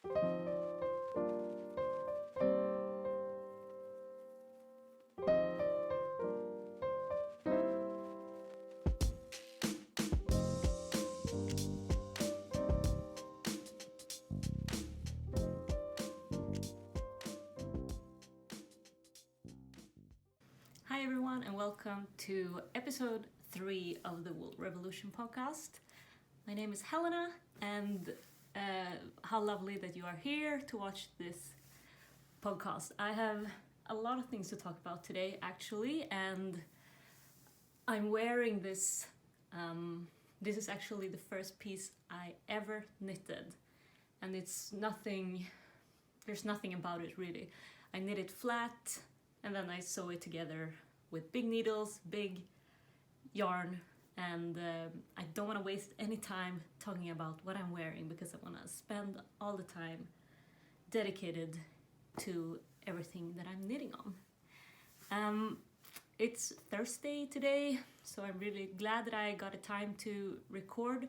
Hi everyone and welcome to episode 3 of the Wool Revolution podcast. My name is Helena and how lovely that you are here to watch this podcast. I have a lot of things to talk about today actually, and I'm wearing this. This is actually the first piece I ever knitted, and there's nothing about it really. I knit it flat and then I sew it together with big needles, big yarn, and I don't want to waste any time talking about what I'm wearing because I want to spend all the time dedicated to everything that I'm knitting on. It's Thursday today, so I'm really glad that I got a time to record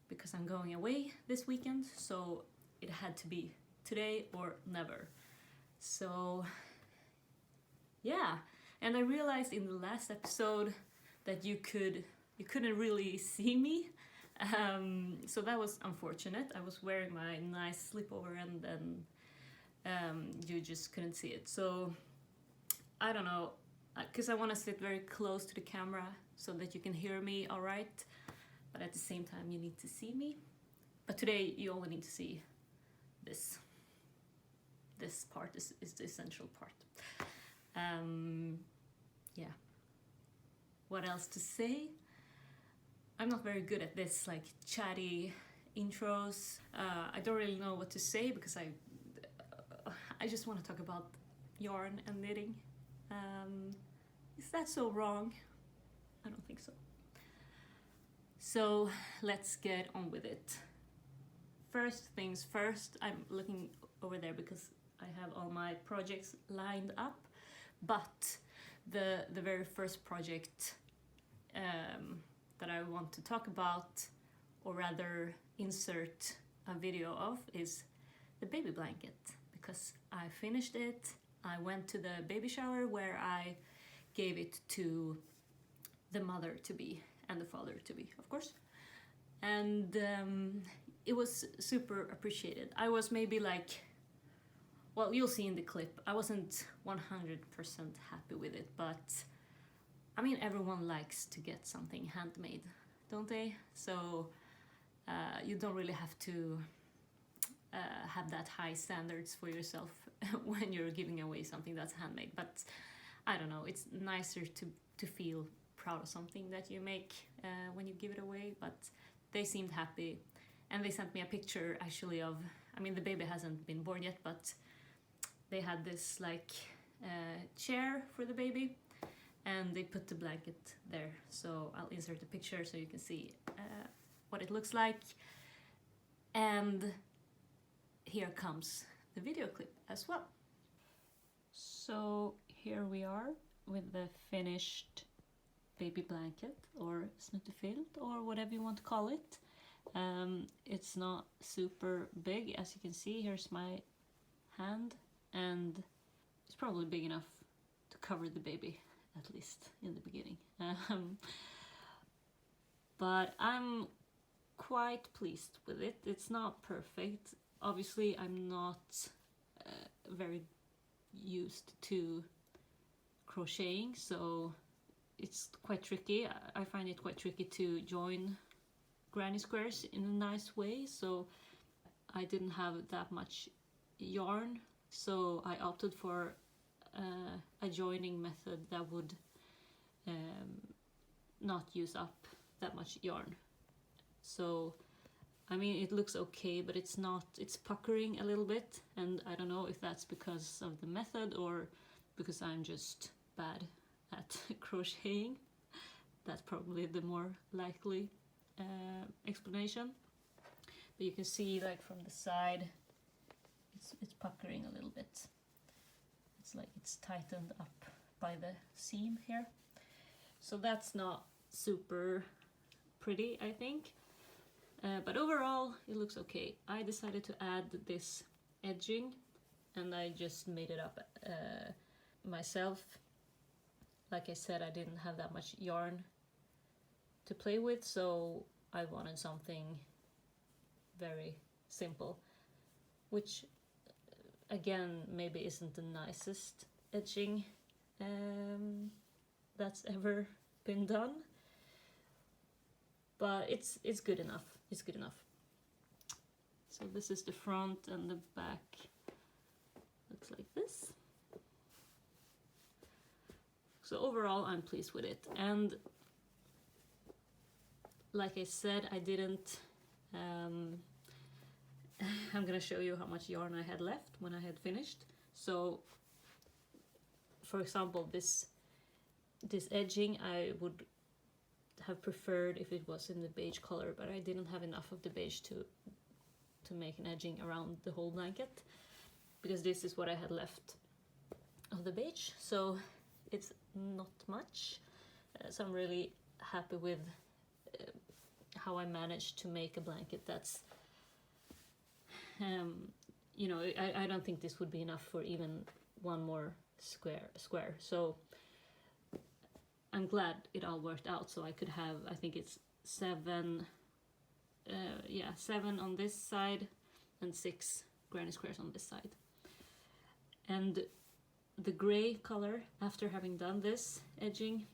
because I'm going away this weekend, so it had to be today or never. So yeah, and I realized in the last episode that you couldn't really see me, so that was unfortunate. I was wearing my nice sleepover and then you just couldn't see it. So I don't know, because I want to sit very close to the camera so that you can hear me all right, but at the same time you need to see me. But today you only need to see this. This part is the essential part. Yeah. What else to say? I'm not very good at this like chatty intros. I don't really know what to say because I just want to talk about yarn and knitting. Is that so wrong? I don't think so. So let's get on with it. First things first, I'm looking over there because I have all my projects lined up, but the very first project that I want to talk about, or rather insert a video of, is the baby blanket, because I finished it. I went to the baby shower where I gave it to the mother-to-be and the father-to-be, of course, and it was super appreciated. I was maybe like, well, you'll see in the clip, I wasn't 100% happy with it, but I mean, everyone likes to get something handmade, don't they? So you don't really have to have that high standards for yourself when you're giving away something that's handmade. But I don't know, it's nicer to feel proud of something that you make when you give it away. But they seemed happy, and they sent me a picture actually of, I mean, the baby hasn't been born yet, but they had this like chair for the baby, and they put the blanket there. So I'll insert the picture so you can see what it looks like. And here comes the video clip as well. So here we are with the finished baby blanket, or snuttefilt, or whatever you want to call it. It's not super big, as you can see. Here's my hand, and it's probably big enough to cover the baby, at least in the beginning. But I'm quite pleased with it. It's not perfect. Obviously, I'm not very used to crocheting, so it's quite tricky. I find it quite tricky to join granny squares in a nice way, so I didn't have that much yarn, so I opted for a joining method that would not use up that much yarn. So I mean, it looks okay, but it's puckering a little bit, and I don't know if that's because of the method or because I'm just bad at crocheting. That's probably the more likely explanation. But you can see, like, from the side, it's puckering a little bit. It's like it's tightened up by the seam here. So that's not super pretty, I think. But overall it looks okay. I decided to add this edging and I just made it up myself. Like I said, I didn't have that much yarn to play with, so I wanted something very simple, which again maybe isn't the nicest edging that's ever been done, but it's good enough. It's good enough. So this is the front, and the back looks like this. So overall I'm pleased with it, and like I said, I didn't I'm gonna show you how much yarn I had left when I had finished. So for example, this edging I would have preferred if it was in the beige color, but I didn't have enough of the beige to make an edging around the whole blanket, because this is what I had left of the beige, so it's not much. So I'm really happy with how I managed to make a blanket that's you know, I don't think this would be enough for even one more square. So I'm glad it all worked out. So I could have, I think it's 7 on this side and 6 granny squares on this side. And the gray color, after having done this edging,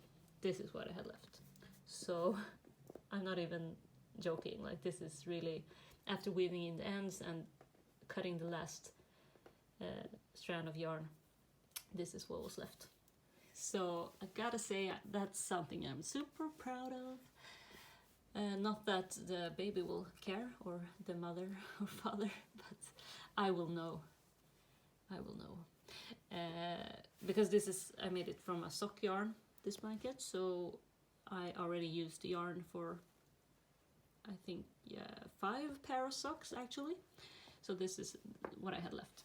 this is what I had left. So I'm not even joking, like this is really, after weaving in the ends and cutting the last strand of yarn, this is what was left. So I gotta say, that's something I'm super proud of. Not that the baby will care, or the mother or father, but I will know. Because this is, I made it from a sock yarn, this blanket, so I already used the yarn for, I think, 5 pair of socks actually. So this is what I had left.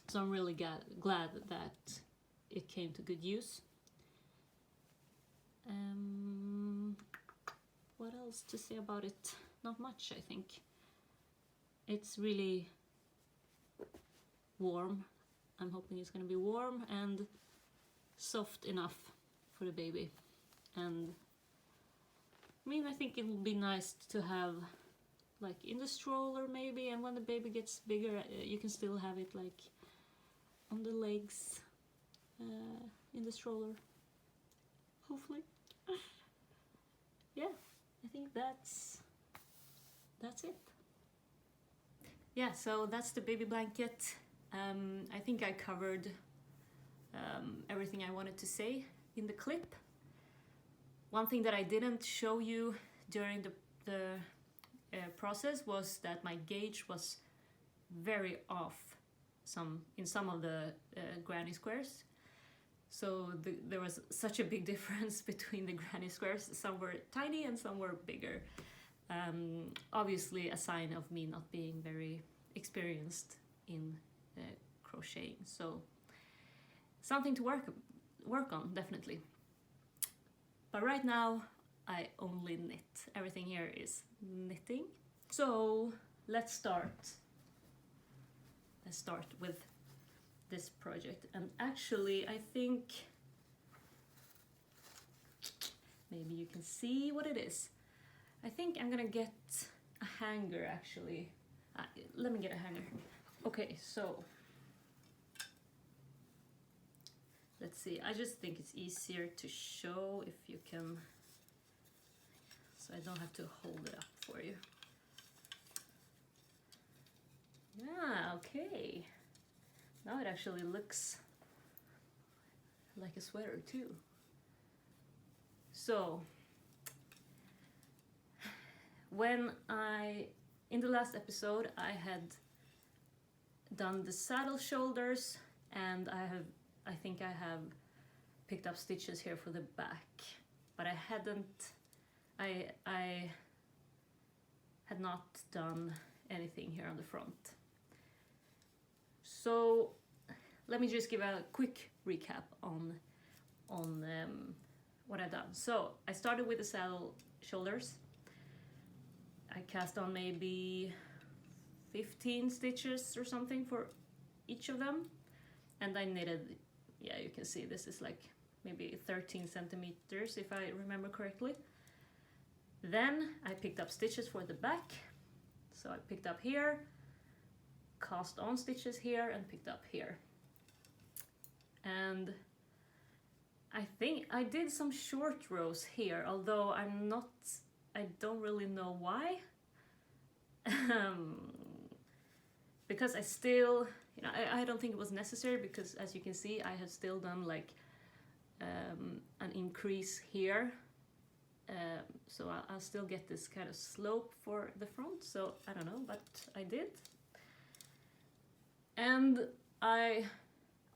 So I'm really glad that it came to good use. What else to say about it? Not much, I think. It's really warm. I'm hoping it's going to be warm and soft enough for the baby. And I mean, I think it would be nice to have like in the stroller maybe, and when the baby gets bigger you can still have it like on the legs in the stroller, hopefully. Yeah, I think that's it. Yeah, so that's the baby blanket. I think I covered everything I wanted to say in the clip. One thing that I didn't show you during the process was that my gauge was very off in some of the granny squares. So there was such a big difference between the granny squares. Some were tiny and some were bigger. Obviously a sign of me not being very experienced in crocheting. So something to work on, definitely. But right now I only knit. Everything here is knitting. So let's start with this project. And actually I think maybe you can see what it is. I think I'm gonna get a hanger actually. Let me get a hanger. Okay, so let's see. I just think it's easier to show if you can, so I don't have to hold it up for you. Yeah, okay. Now it actually looks like a sweater too. So in the last episode I had done the saddle shoulders, and I think I have picked up stitches here for the back, but I had not done anything here on the front. So let me just give a quick recap on what I've done. So I started with the saddle shoulders, I cast on maybe 15 stitches or something for each of them, and I knitted, yeah, you can see this is like maybe 13 centimeters if I remember correctly. Then I picked up stitches for the back, so I picked up here, cast on stitches here, and picked up here. And I think I did some short rows here, although I don't really know why. Because I still, you know, I don't think it was necessary, because as you can see, I have still done like an increase here. So I'll still get this kind of slope for the front, so I don't know, but I did. And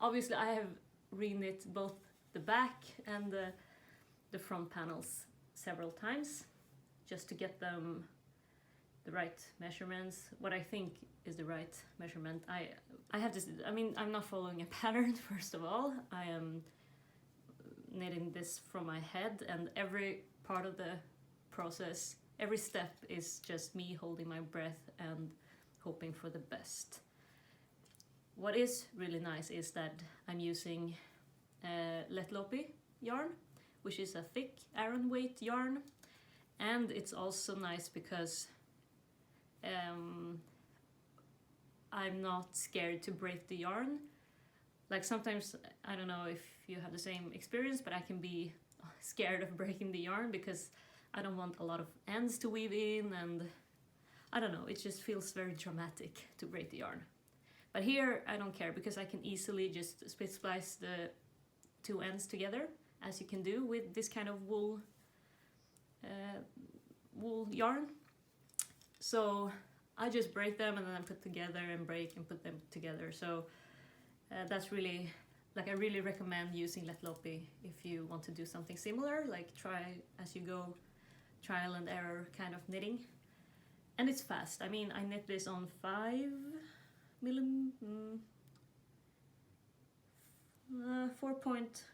obviously I have reknit both the back and the front panels several times, just to get them the right measurements, what I think is the right measurement. I have this, I mean, I'm not following a pattern, first of all. I am knitting this from my head, and every part of the process, every step is just me holding my breath and hoping for the best. What is really nice is that I'm using Lättloppy yarn, which is a thick Aran weight yarn, and it's also nice because I'm not scared to break the yarn. Like sometimes, I don't know if you have the same experience, but I can be scared of breaking the yarn because I don't want a lot of ends to weave in, and I don't know, it just feels very dramatic to break the yarn. But here I don't care, because I can easily just split splice the two ends together, as you can do with this kind of wool yarn. So I just break them and then I put together and break and put them together. So that's really, like, I really recommend using Lättloppy if you want to do something similar, like try as you go, trial and error kind of knitting. And it's fast. I mean, I knit this on 4 point,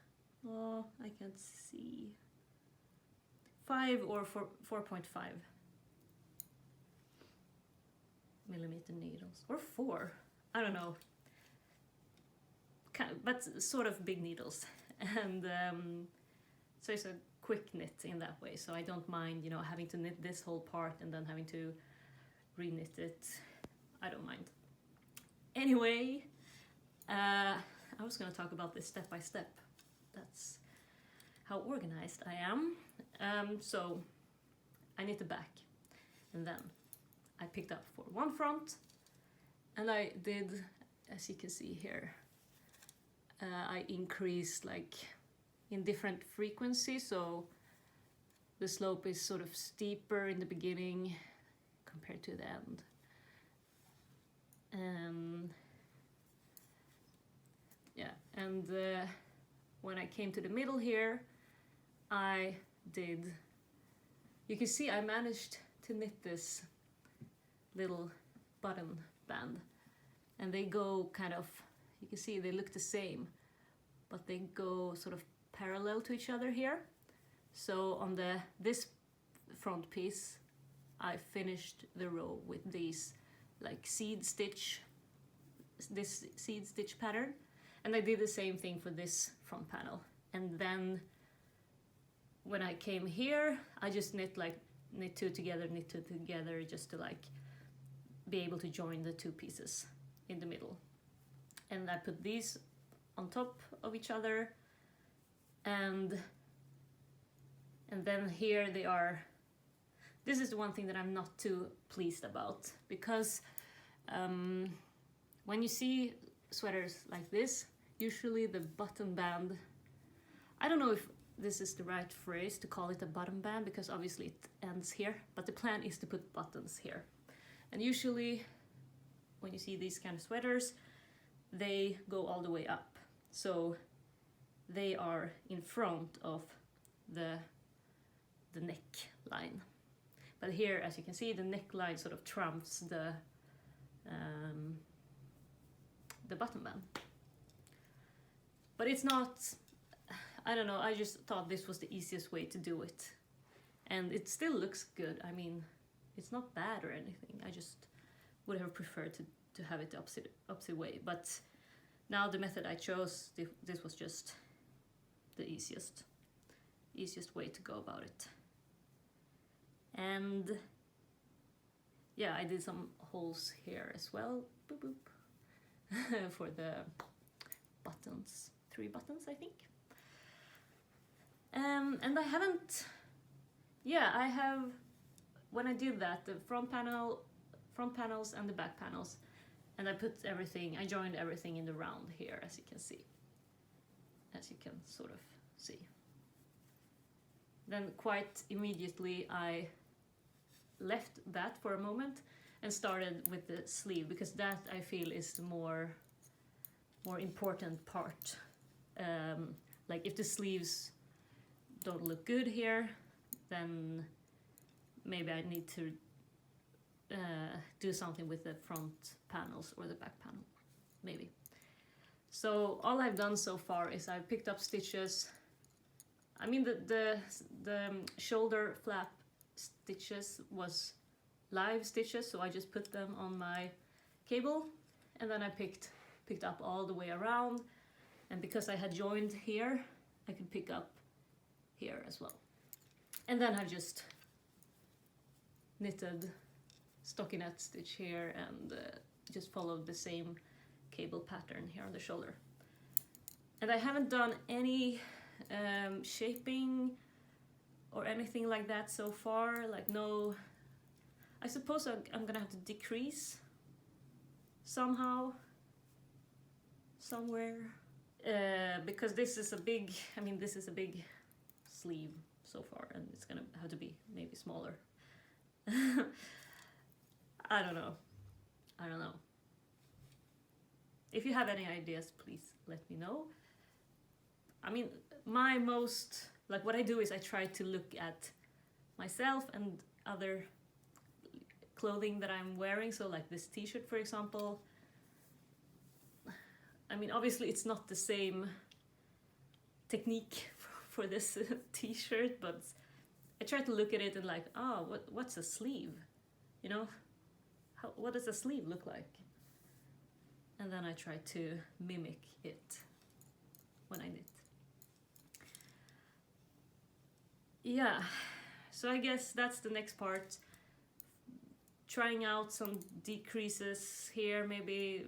oh, I can't see, 5 or 4.5 millimeter needles, or 4, I don't know, kind of, but sort of big needles. And so it's a quick knit in that way, so I don't mind, you know, having to knit this whole part and then having to re-knit it. I don't mind. Anyway, I was going to talk about this step by step. That's how organized I am. So I knit the back, and then I picked up for one front, and I did, as you can see here, I increased like in different frequencies, so the slope is sort of steeper in the beginning compared to the end. Yeah, and when I came to the middle here, I did, you can see I managed to knit this little button band, and they go kind of, you can see they look the same, but they go sort of parallel to each other here. So on this front piece, I finished the row with these like seed stitch pattern, and I did the same thing for this front panel. And then when I came here, I just knit two together, just to like be able to join the two pieces in the middle. And I put these on top of each other, and then here they are. This is the one thing that I'm not too pleased about, because when you see sweaters like this, usually the button band, I don't know if this is the right phrase to call it a button band, because obviously it ends here, but the plan is to put buttons here. And usually when you see these kind of sweaters, they go all the way up, so they are in front of the neckline. But here, as you can see, the neckline sort of trumps the button band. But it's not, I don't know, I just thought this was the easiest way to do it. And it still looks good. I mean, it's not bad or anything. I just would have preferred to have it the opposite way. But now the method I chose, this was just the easiest way to go about it. And yeah, I did some holes here as well, boop boop, for the buttons, 3 buttons I think. And I haven't, yeah, I have, when I did that, the front panels and the back panels, and I put everything, I joined everything in the round here, as you can see, as you can sort of see. Then quite immediately I left that for a moment and started with the sleeve, because that I feel is the more important part. Like if the sleeves don't look good here, then maybe I need to do something with the front panels or the back panel, maybe. So all I've done so far is I've picked up stitches. I mean the shoulder flap stitches was live stitches, so I just put them on my cable, and then I picked up all the way around, and because I had joined here, I could pick up here as well. And then I've just knitted stockinette stitch here and just followed the same cable pattern here on the shoulder. And I haven't done any shaping or anything like that so far, like no, I suppose I'm gonna have to decrease somehow, somewhere, because this is a big, I mean this is a big sleeve so far, and it's gonna have to be maybe smaller. I don't know. If you have any ideas, please let me know. I mean, my most, like what I do is I try to look at myself and other clothing that I'm wearing, so like this t-shirt for example. I mean, obviously it's not the same technique for this t-shirt, but I try to look at it and like, oh, what's a sleeve? You know, what does a sleeve look like? And then I try to mimic it when I knit. Yeah, so I guess that's the next part. Trying out some decreases here, maybe,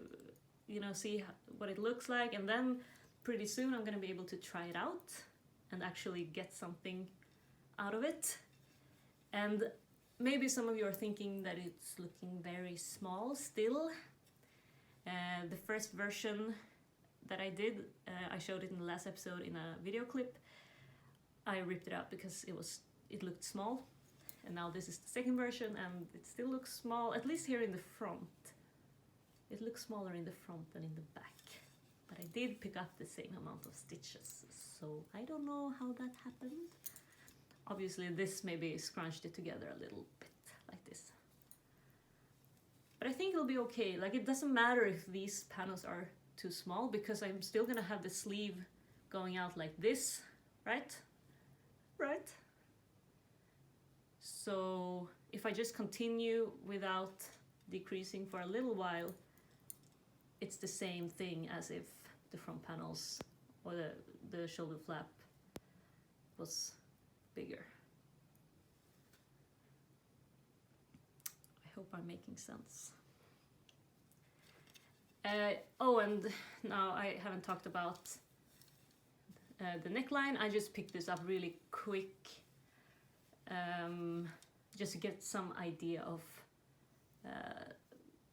you know, see what it looks like, and then pretty soon I'm gonna be able to try it out and actually get something out of it. And maybe some of you are thinking that it's looking very small still. The first version that I did, I showed it in the last episode in a video clip. I ripped it out because it looked small, and now this is the second version and it still looks small, at least here in the front. It looks smaller in the front than in the back, but I did pick up the same amount of stitches, so I don't know how that happened. Obviously this maybe scrunched it together a little bit, like this. But I think it'll be okay. Like, it doesn't matter if these panels are too small, because I'm still gonna have the sleeve going out like this, right? Right? So if I just continue without decreasing for a little while, it's the same thing as if the front panels or the shoulder flap was bigger. I hope I'm making sense. Oh, and now I haven't talked about the neckline. I just picked this up really quick, just to get some idea of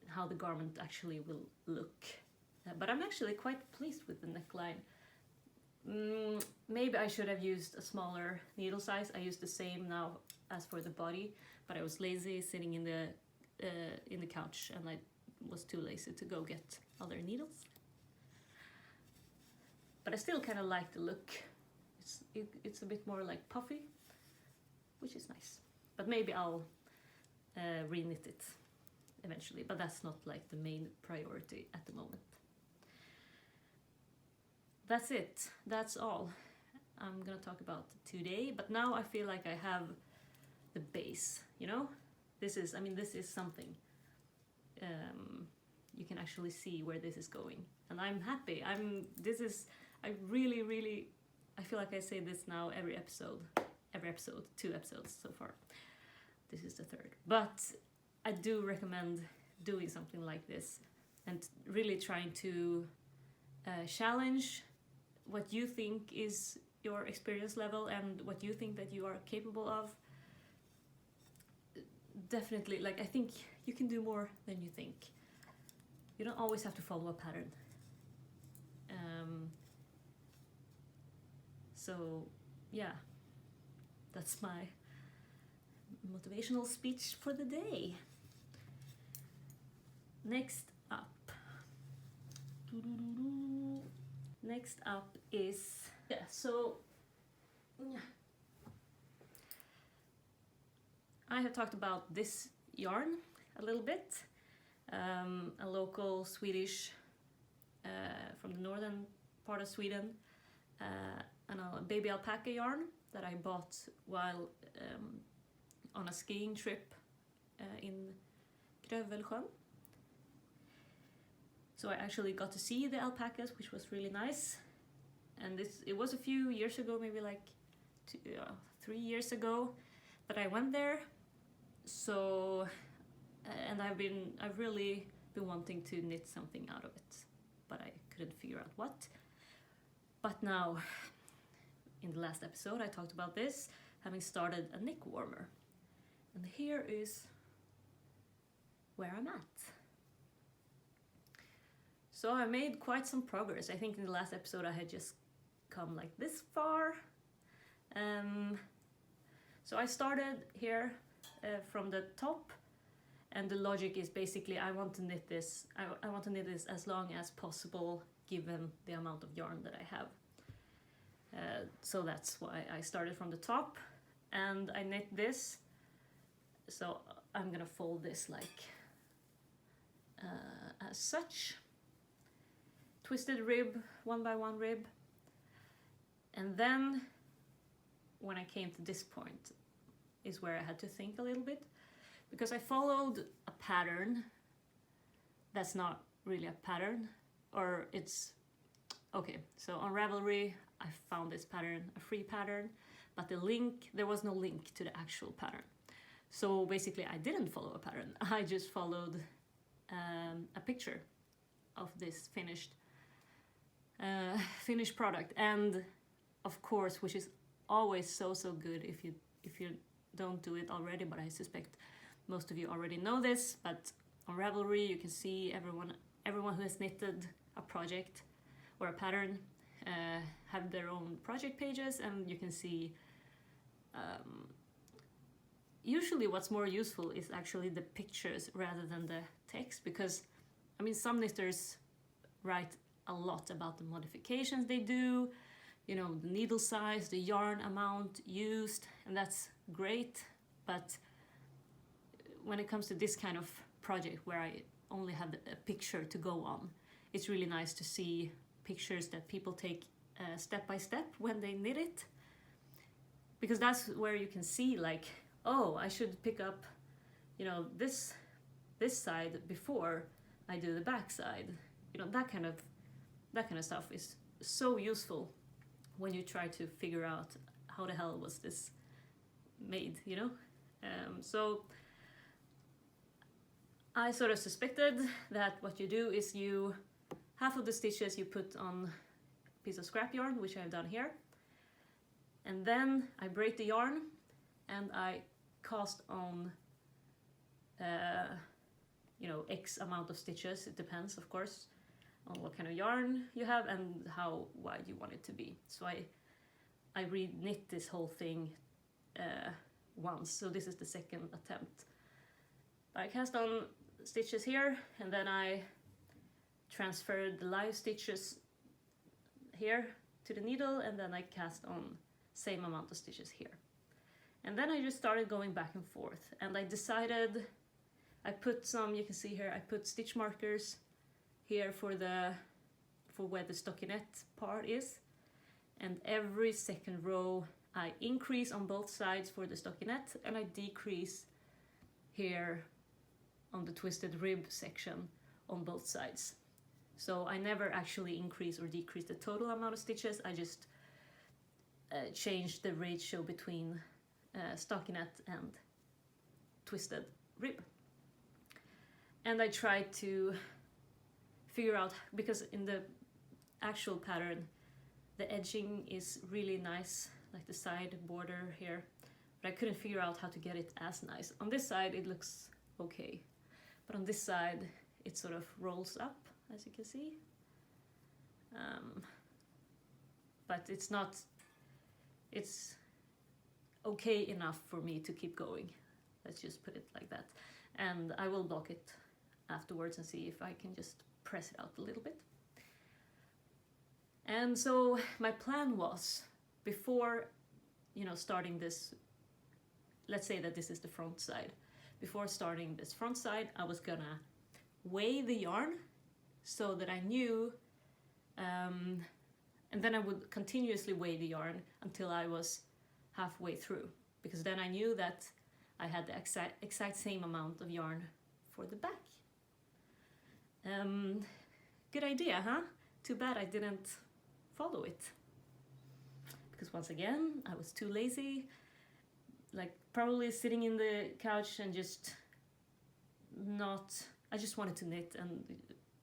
how the garment actually will look. But I'm actually quite pleased with the neckline. Maybe I should have used a smaller needle size. I used the same now as for the body, but I was lazy sitting in the couch, and I was too lazy to go get other needles. But I still kind of like the look. It's a bit more like puffy, which is nice. But maybe I'll re-knit it eventually, but that's not like the main priority at the moment. That's it. That's all I'm gonna talk about today. But now I feel like I have the base, you know? this is something. You can actually see where this is going, and I'm happy. I really, I feel like I say this now every episode, 2 episodes so far. This is the 3rd, but I do recommend doing something like this and really trying to challenge what you think is your experience level and what you think that you are capable of. Definitely, like, I think you can do more than you think. You don't always have to follow a pattern. So yeah, that's my motivational speech for the day. Next up is, I have talked about this yarn a little bit. A local Swedish, from the northern part of Sweden, and a baby alpaca yarn that I bought while on a skiing trip in Woolrevolution. So I actually got to see the alpacas, which was really nice. And it was a few years ago, maybe like 3 years ago, that I went there. So, and I've really been wanting to knit something out of it, but I couldn't figure out what. But now, in the last episode, I talked about this, having started a neck warmer. And here is where I'm at. So I made quite some progress. I think in the last episode I had just come like this far. So I started here from the top, and the logic is basically I want to knit this. I want to knit this as long as possible, given the amount of yarn that I have. So that's why I started from the top, and I knit this. So I'm gonna fold this like as such. Twisted rib, 1x1 rib. And then when I came to this point is where I had to think a little bit, because I followed a pattern that's not really a pattern, or it's okay. So on Ravelry I found this pattern, a free pattern, but there was no link to the actual pattern. So basically I didn't follow a pattern. I just followed a picture of this finished product, and of course, which is always so good if you don't do it already, but I suspect most of you already know this, but on Ravelry you can see everyone who has knitted a project or a pattern have their own project pages, and you can see usually what's more useful is actually the pictures rather than the text, because I mean some knitters write a lot about the modifications they do, you know, the needle size, the yarn amount used, and that's great, but when it comes to this kind of project where I only have a picture to go on, it's really nice to see pictures that people take step by step when they knit it, because that's where you can see like, oh, I should pick up, you know, this side before I do the back side. You know, that kind of stuff is so useful when you try to figure out how the hell was this made, you know? So I sort of suspected that what you do is half of the stitches you put on a piece of scrap yarn, which I've done here, and then I braid the yarn and I cast on you know, X amount of stitches. It depends, of course, on what kind of yarn you have and how wide you want it to be. So I re-knit this whole thing once, so this is the second attempt. I cast on stitches here, and then I transferred the live stitches here to the needle, and then I cast on same amount of stitches here. And then I just started going back and forth, and I decided, I put some, you can see here, I put stitch markers here for where the stockinette part is, and every second row I increase on both sides for the stockinette, and I decrease here on the twisted rib section on both sides. So I never actually increase or decrease the total amount of stitches. I just changed the ratio between stockinette and twisted rib. And I tried to figure out, because in the actual pattern the edging is really nice, like the side border here, but I couldn't figure out how to get it as nice. On this side it looks okay, but on this side it sort of rolls up, as you can see. But it's okay enough for me to keep going. Let's just put it like that. And I will block it afterwards and see if I can just press it out a little bit. And so my plan was, before, starting this, let's say that this is the front side. Before starting this front side, I was gonna weigh the yarn so that I knew, and then I would continuously weigh the yarn until I was halfway through, because then I knew that I had the exact same amount of yarn for the back. Good idea, huh? Too bad I didn't follow it, because once again I was too lazy, like probably sitting in the couch and I just wanted to knit and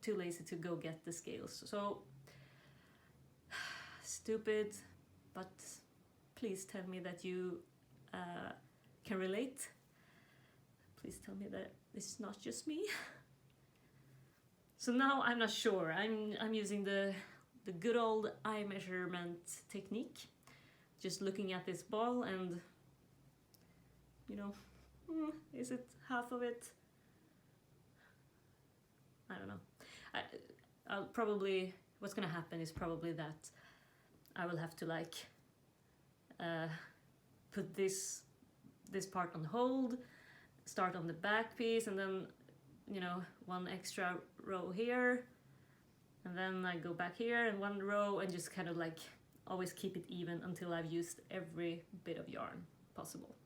too lazy to go get the scales. So stupid, but please tell me that you can relate. Please tell me that it's not just me. So now I'm not sure. I'm using the good old eye measurement technique, just looking at this ball and is it half of it? I don't know. I'll probably, what's gonna happen is probably that I will have to put this part on hold, start on the back piece, and then one extra row here, and then I go back here and one row, and just kind of always keep it even until I've used every bit of yarn possible.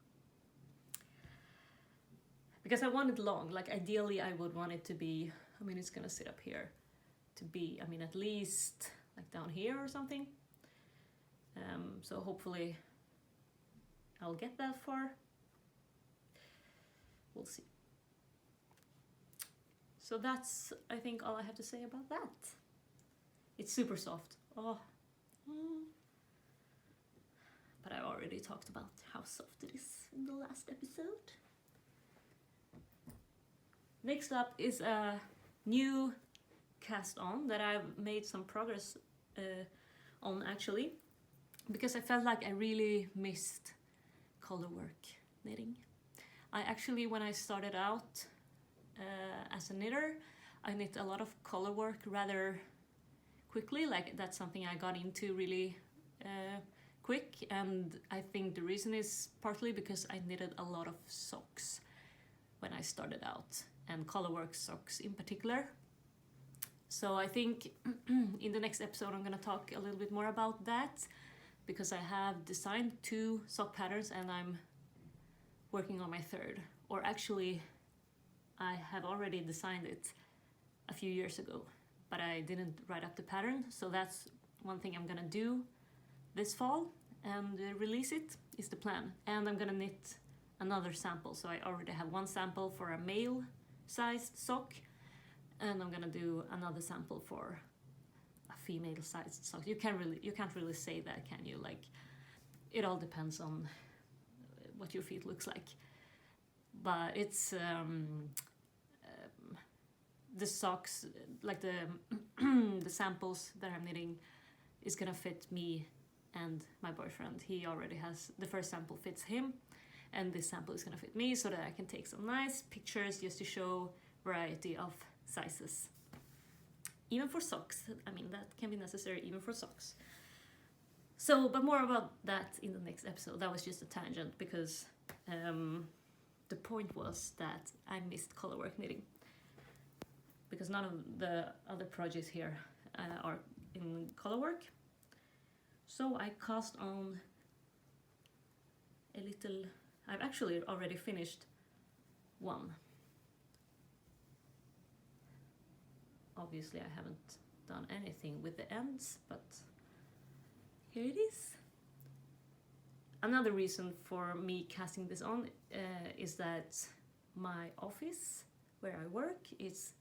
Because I want it long, ideally I would want it to be, it's gonna sit up here, to be, at least down here or something. So hopefully I'll get that far. We'll see. So that's, I think, all I have to say about that. It's super soft. Oh. But I already talked about how soft it is in the last episode. Next up is a new cast on that I've made some progress on, actually, because I felt like I really missed color work knitting. I actually, when I started out as a knitter, I knit a lot of color work rather quickly. That's something I got into really quick, and I think the reason is partly because I knitted a lot of socks when I started out, and colorwork socks in particular. So I think in the next episode I'm gonna talk a little bit more about that, because I have designed 2 sock patterns and I'm working on my 3rd. Or actually, I have already designed it a few years ago, but I didn't write up the pattern. So that's one thing I'm gonna do this fall, and release it is the plan. And I'm gonna knit another sample. So I already have one sample for a male sized sock, and I'm gonna do another sample for a female sized sock. You can't really say that, can you? It all depends on what your feet looks like. But it's the socks, the samples that I'm knitting is gonna fit me and my boyfriend. He already has, the first sample fits him, and this sample is gonna fit me, so that I can take some nice pictures just to show variety of sizes. Even for socks, that can be necessary even for socks. So, but more about that in the next episode. That was just a tangent, because the point was that I missed colorwork knitting, because none of the other projects here are in colorwork. So I cast on a little, I've actually already finished one. Obviously I haven't done anything with the ends, but here it is. Another reason for me casting this on is that my office where I work is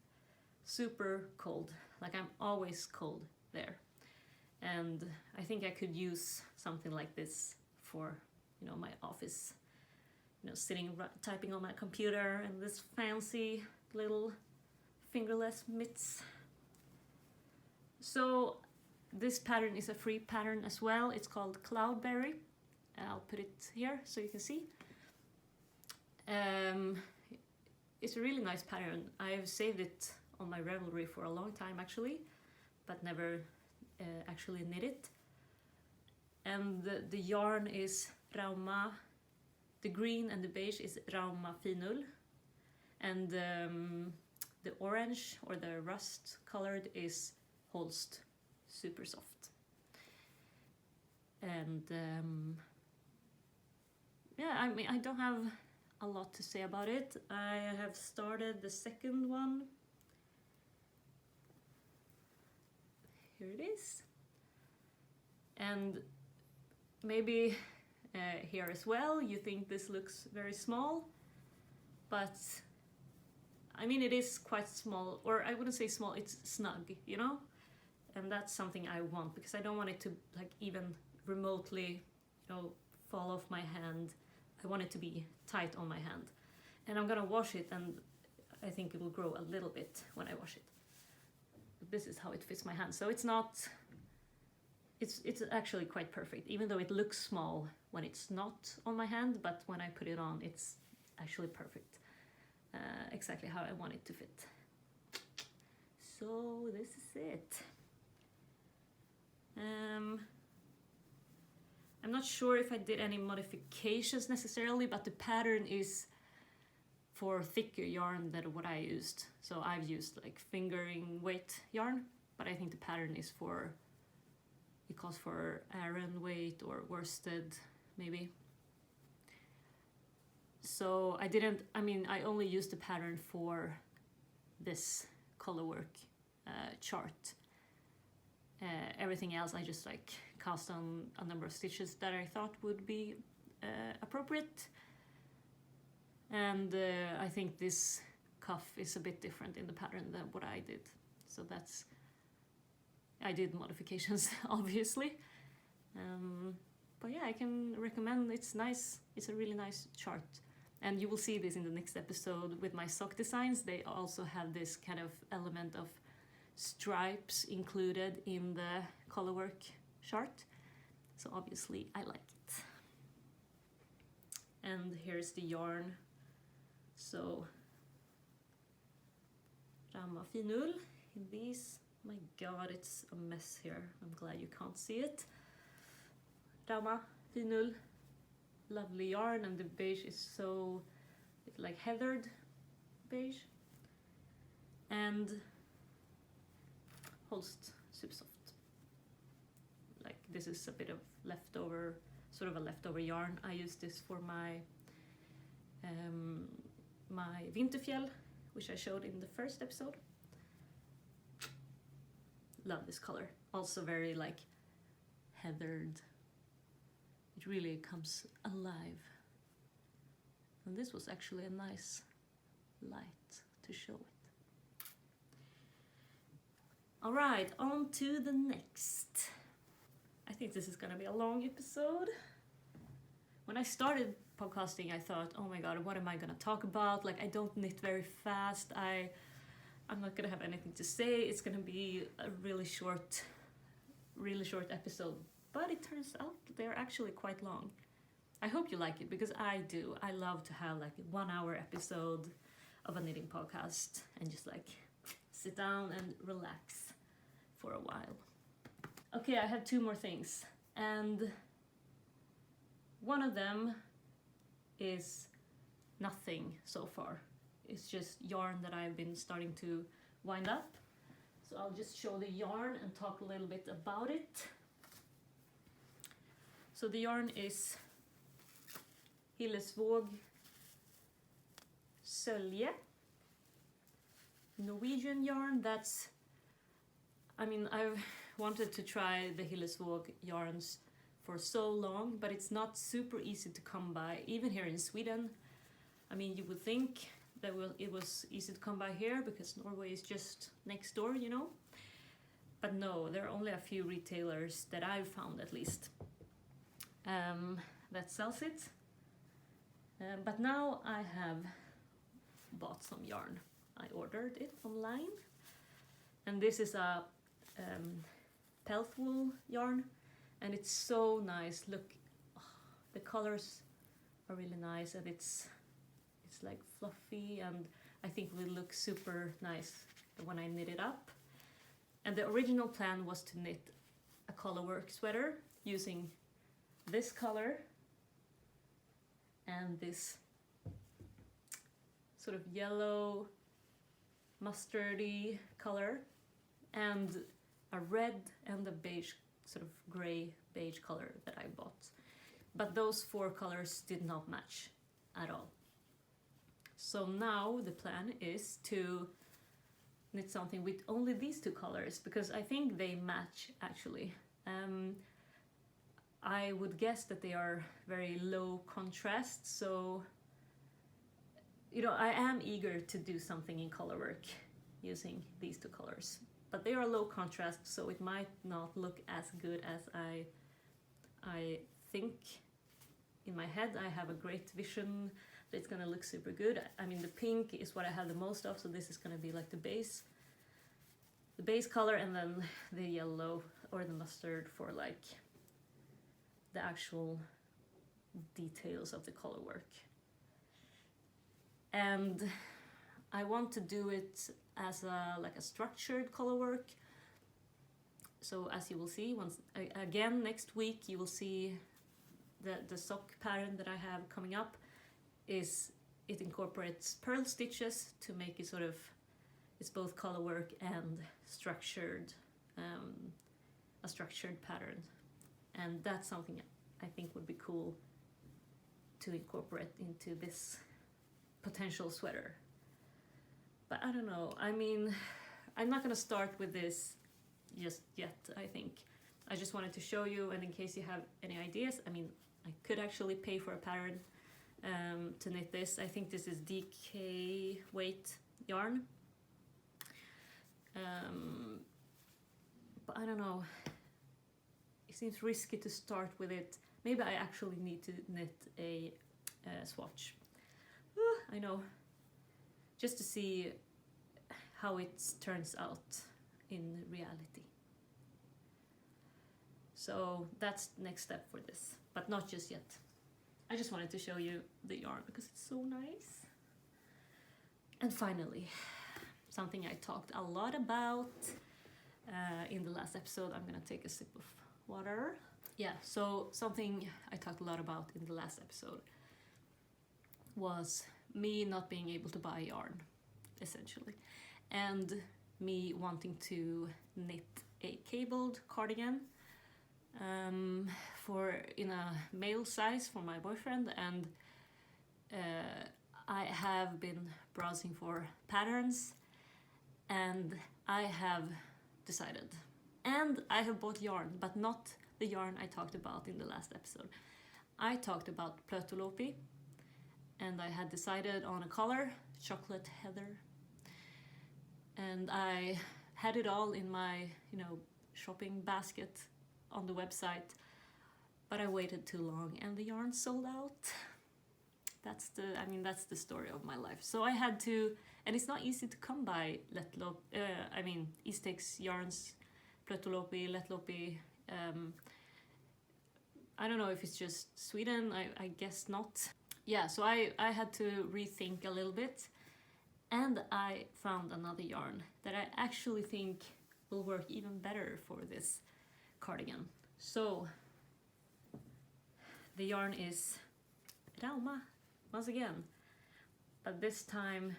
super cold. Like, I'm always cold there. And I think I could use something like this for, you know, my office. You know, sitting typing on my computer and this fancy little fingerless mitts. So this pattern is a free pattern as well. It's called Cloudberry. I'll put it here so you can see. It's a really nice pattern. I've saved it on my Ravelry for a long time actually, but never actually knit it. And the yarn is Rauma. The green and the beige is Rauma finull, and the orange or the rust colored is Holst super soft. And yeah, I mean, I don't have a lot to say about it. I have started the second one. Here it is. And maybe here as well you think this looks very small, but I mean, it is quite small, or I wouldn't say small, it's snug, you know? And that's something I want, because I don't want it to like even remotely, you know, fall off my hand. I want it to be tight on my hand. And I'm gonna wash it, and I think it will grow a little bit when I wash it. But this is how it fits my hand. So it's not, it's actually quite perfect, even though it looks small when it's not on my hand, but when I put it on, it's actually perfect. Exactly how I want it to fit. So this is it. I'm not sure if I did any modifications necessarily, but the pattern is for thicker yarn than what I used. So I've used like fingering weight yarn, but I think the pattern is for, it calls for Aran weight or worsted maybe. So I only used the pattern for this color work chart. Everything else I just like cast on a number of stitches that I thought would be appropriate. And I think this cuff is a bit different in the pattern than what I did. So I did modifications obviously. But yeah, I can recommend, it's nice, it's a really nice chart. And you will see this in the next episode with my sock designs. They also have this kind of element of stripes included in the colorwork chart. So obviously I like it. And here's the yarn. So Rauma finull in these. My god, it's a mess here. I'm glad you can't see it. Rauma finull. Lovely yarn, and the beige is so like heathered beige. And Holst super soft. Like, this is a bit of leftover, sort of a leftover yarn. I used this for my my Vinterfjell, which I showed in the first episode. Love this color. Also very like heathered. It really comes alive. And this was actually a nice light to show it. All right, on to the next. I think this is gonna be a long episode. When I started podcasting, I thought, oh my god, what am I gonna talk about? Like, I don't knit very fast. I'm not gonna have anything to say. It's gonna be a really short episode. But it turns out they're actually quite long. I hope you like it, because I do. I love to have like a 1 hour episode of a knitting podcast and just like sit down and relax for a while. Okay, I have 2 more things. And one of them is nothing so far. It's just yarn that I've been starting to wind up. So I'll just show the yarn and talk a little bit about it. So the yarn is hillesvåg sølje. Norwegian yarn. That's, I mean, I've wanted to try the hillesvåg yarns for so long, but it's not super easy to come by, even here in Sweden. I mean, you would think that it was easy to come by here because Norway is just next door, you know? But no, there are only a few retailers that I've found at least that sells it. But now I have bought some yarn. I ordered it online. And this is a pelsullgarn yarn, and it's so nice. Look, the colors are really nice, and it's like fluffy, and I think will look super nice when I knit it up. And the original plan was to knit a colorwork sweater using this color and this sort of yellow mustardy color and a red and a beige, sort of gray beige color that I bought. But those 4 colors did not match at all. So now the plan is to knit something with only these 2 colors, because I think they match actually. I would guess that they are very low contrast, so you know, I am eager to do something in colorwork using these 2 colors. But they are low contrast, so it might not look as good as I think. In my head I have a great vision that it's gonna look super good. I mean, the pink is what I have the most of, so this is gonna be like the base color, and then the yellow or the mustard for like the actual details of the colorwork. And I want to do it as a structured colorwork. So as you will see, again next week you will see the sock pattern that I have coming up. It incorporates pearl stitches to make it sort of, it's both colorwork and structured, a structured pattern. And that's something I think would be cool to incorporate into this potential sweater. But I don't know, I mean, I'm not gonna start with this just yet, I think. I just wanted to show you, and in case you have any ideas, I mean, I could actually pay for a pattern to knit this. I think this is DK weight yarn. But I don't know, it seems risky to start with it. Maybe I actually need to knit a swatch. I know, just to see how it turns out in reality. So that's next step for this, but not just yet. I just wanted to show you the yarn because it's so nice. And finally, something I talked a lot about in the last episode. I'm gonna take a sip of water. Yeah, so something I talked a lot about in the last episode was me not being able to buy yarn, essentially, and me wanting to knit a cabled cardigan in a male size for my boyfriend, and I have been browsing for patterns, and I have decided, and I have bought yarn, but not the yarn I talked about in the last episode. I talked about pelsullgarn, and I had decided on a color, chocolate heather, and I had it all in my, you know, shopping basket on the website, but I waited too long and the yarn sold out. That's the story of my life. So I had to, and it's not easy to come by Eastex yarns, pelsullgarn, lättloppy. I don't know if it's just Sweden, I guess not. Yeah, so I had to rethink a little bit, and I found another yarn that I actually think will work even better for this cardigan. So the yarn is Rauma, once again, but this time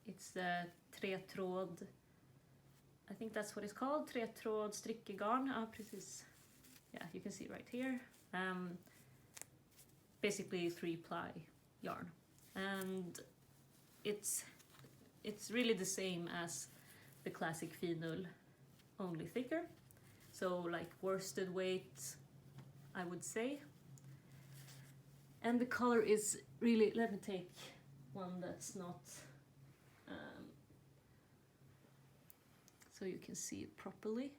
it's the tråd, I think that's what it's called, tråd strickegarn. Precis. Yeah, you can see right here. Basically 3-ply yarn, and it's really the same as the classic finull, only thicker. So like worsted weight, I would say. And the color is really, let me take one that's not, so you can see it properly.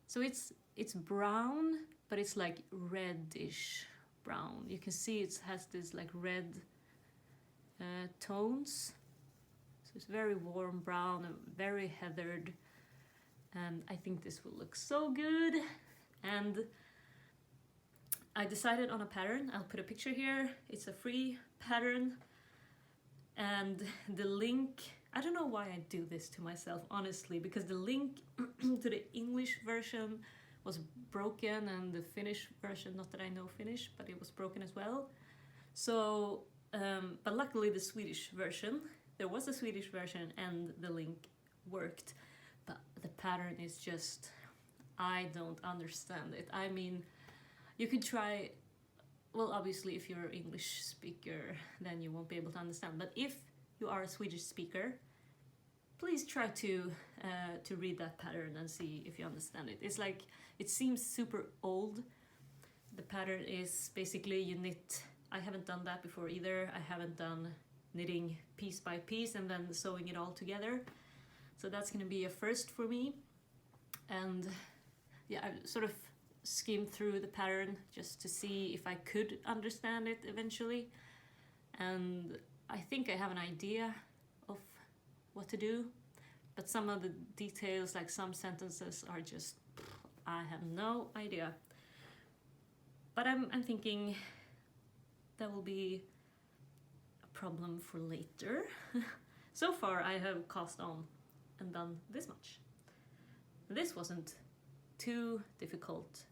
So it's brown, but it's like reddish brown. You can see it has this like red tones. So it's very warm brown and very heathered. And I think this will look so good. And I decided on a pattern. I'll put a picture here. It's a free pattern. And the link, I don't know why I do this to myself, honestly, because the link to the English version was broken and the Finnish version, not that I know Finnish, but it was broken as well. So, but luckily the Swedish version, there was a Swedish version and the link worked. But the pattern is just, I don't understand it. I mean, you could try, well, obviously if you're an English speaker, then you won't be able to understand. But if you are a Swedish speaker, please try to read that pattern and see if you understand it. It's like, it seems super old. The pattern is basically you knit, I haven't done that before either. I haven't done knitting piece by piece and then sewing it all together. So that's gonna be a first for me. And yeah, I sort of skimmed through the pattern just to see if I could understand it eventually. And I think I have an idea of what to do, but some of the details, like some sentences are just, I have no idea. But I'm thinking that will be a problem for later. So far I have cast on and done this much. This wasn't too difficult.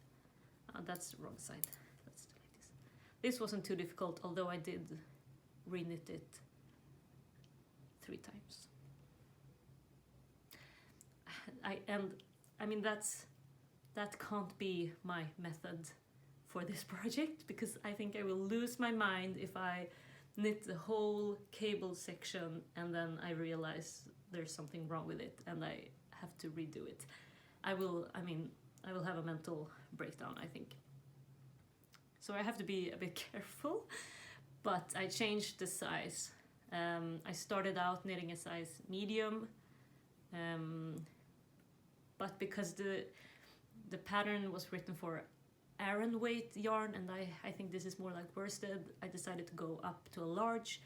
That's the wrong side. Let's do like this. This wasn't too difficult, although I did re-knit it 3 times. I mean that can't be my method for this project, because I think I will lose my mind if I knit the whole cable section and then I realize there's something wrong with it and I have to redo it. I will have a mental breakdown, I think. So I have to be a bit careful, but I changed the size. I started out knitting a size medium, but because the pattern was written for Aran weight yarn and I think this is more like worsted, I decided to go up to a large,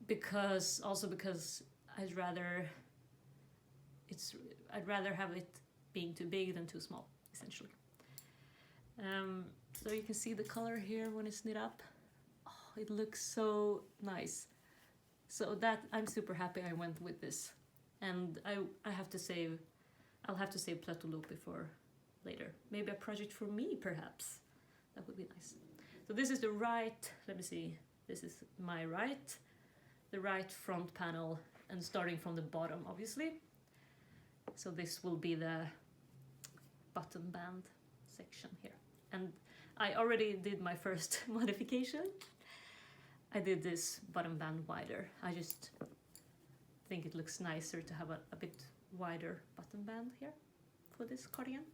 because I'd rather have it being too big than too small, essentially. So you can see the color here when it's knit up. Oh, it looks so nice. So that, I'm super happy I went with this. And I'll have to save plateau loop for later. Maybe a project for me, perhaps. That would be nice. So this is the right, let me see, this is my right, the right front panel, and starting from the bottom, obviously. So this will be the button band section here. And I already did my first modification. I did this bottom band wider. I just think it looks nicer to have a bit wider button band here for this cardigan.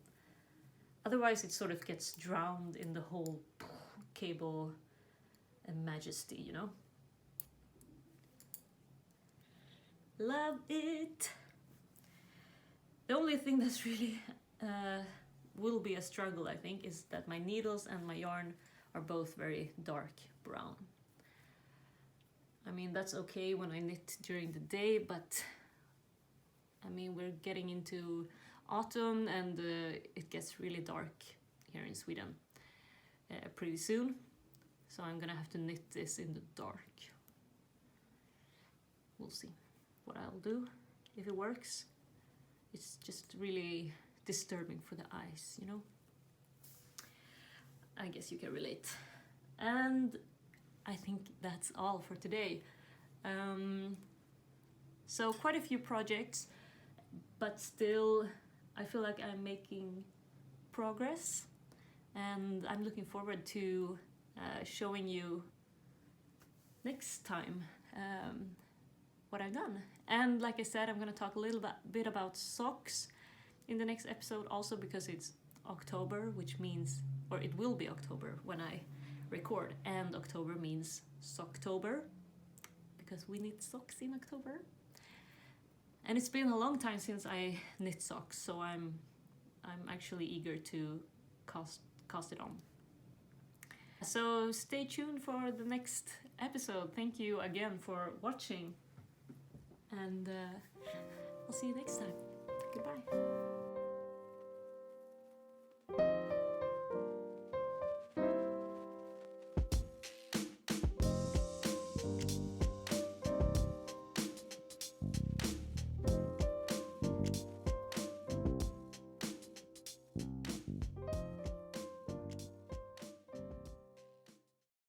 Otherwise it sort of gets drowned in the whole cable and majesty, you know? Love it! The only thing that's really will be a struggle, I think, is that my needles and my yarn are both very dark brown. I mean, that's okay when I knit during the day, but I mean, we're getting into autumn and it gets really dark here in Sweden pretty soon. So I'm gonna have to knit this in the dark. We'll see what I'll do, if it works. It's just really disturbing for the eyes, you know? I guess you can relate. And I think that's all for today. So quite a few projects, but still I feel like I'm making progress, and I'm looking forward to showing you next time what I've done. And like I said, I'm going to talk a little bit about socks in the next episode, also because it's October, which means, or it will be October when I record, and October means Socktober, because we knit socks in October. And it's been a long time since I knit socks, so I'm actually eager to cast it on. So stay tuned for the next episode. Thank you again for watching, and I'll see you next time. Goodbye.